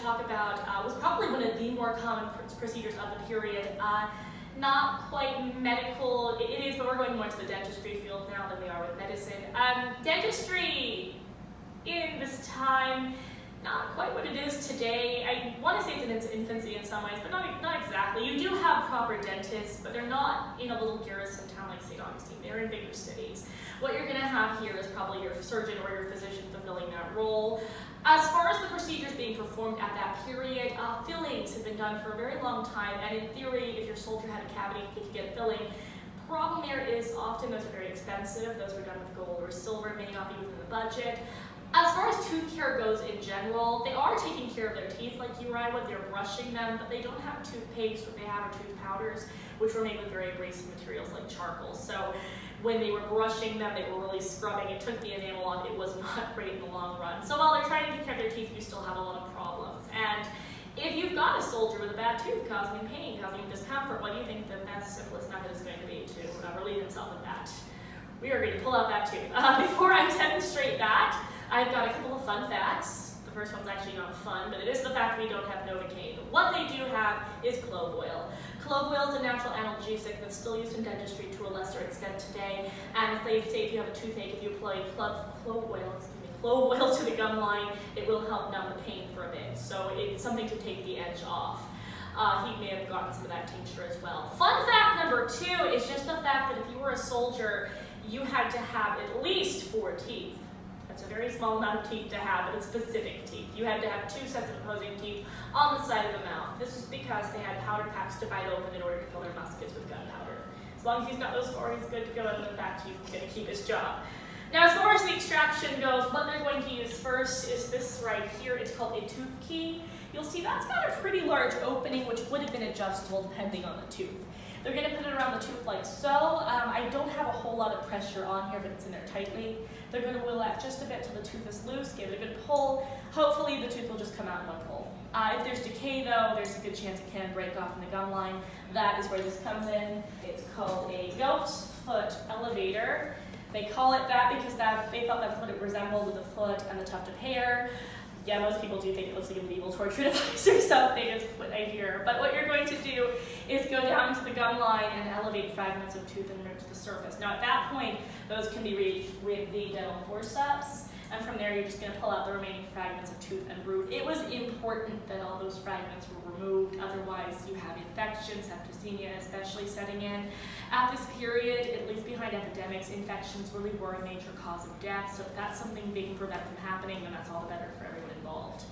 to talk about was probably one of the more common procedures of the period. Not quite medical, it is, but we're going more to the dentistry field now than we are with medicine. Dentistry in this time, not quite what it is today. I want to say it's in its infancy in some ways, but not exactly. You do have proper dentists, but they're not in a little garrison town like St. Augustine. They're in bigger cities. What you're going to have here is probably your surgeon or your physician fulfilling that role. As far as the procedures being performed at that period, fillings have been done for a very long time, and in theory, if your soldier had a cavity, he could get a filling. Problem there is often those are very expensive. Those are done with gold or silver, may not be within the budget. As far as tooth care goes in general, they are taking care of their teeth like you or I would. They're brushing them, but they don't have toothpaste. What they have are tooth powders, which were made with very abrasive materials like charcoal. So when they were brushing them, they were really scrubbing. It took the enamel off. It was not great in the long run. So while they're trying to take care of their teeth, you still have a lot of problems. And if you've got a soldier with a bad tooth causing pain, causing discomfort, what do you think the best, simplest method is going to be to relieve himself of that? We are going to pull out that tooth. Before I demonstrate that, I've got a couple of fun facts. The first one's actually not fun, but it is the fact we don't have Novocaine. What they do have is clove oil. Clove oil is a natural analgesic that's still used in dentistry to a lesser extent today. And if they say if you have a toothache, if you apply clove oil to the gum line, it will help numb the pain for a bit. So it's something to take the edge off. He may have gotten some of that tincture as well. Fun fact number 2 is just the fact that if you were a soldier, you had to have at least 4 teeth. That's a very small amount of teeth to have, but it's specific teeth. You had to have 2 sets of opposing teeth on the side of the mouth. This was because they had powder packs to bite open in order to fill their muskets with gunpowder. As long as he's got those 4, he's good to go, and in fact, he's going to keep his job. Now, as far as the extraction goes, what they're going to use first is this right here. It's called a tooth key. You'll see that's got a pretty large opening, which would have been adjustable depending on the tooth. They're going to put it around the tooth like so. I don't have a whole lot of pressure on here, but it's in there tightly. They're going to wheel out just a bit till the tooth is loose, give it a good pull. Hopefully the tooth will just come out in one pull. If there's decay though, there's a good chance it can break off in the gum line. That is where this comes in. It's called a goat's foot elevator. They call it that because they thought that's what it resembled with the foot and the tuft of hair. Yeah, most people do think it looks like a medieval torture device or something, is what I hear. But what you're going to do is go down to the gum line and elevate fragments of tooth and root to the surface. Now at that point, those can be reached with the dental forceps, and from there you're just going to pull out the remaining fragments of tooth and root. It was important that all those fragments were removed, otherwise you have infections, septicemia especially setting in. At this period, at least behind epidemics, infections really were a major cause of death, so if that's something they can prevent from happening, then that's all the better for everyone involved.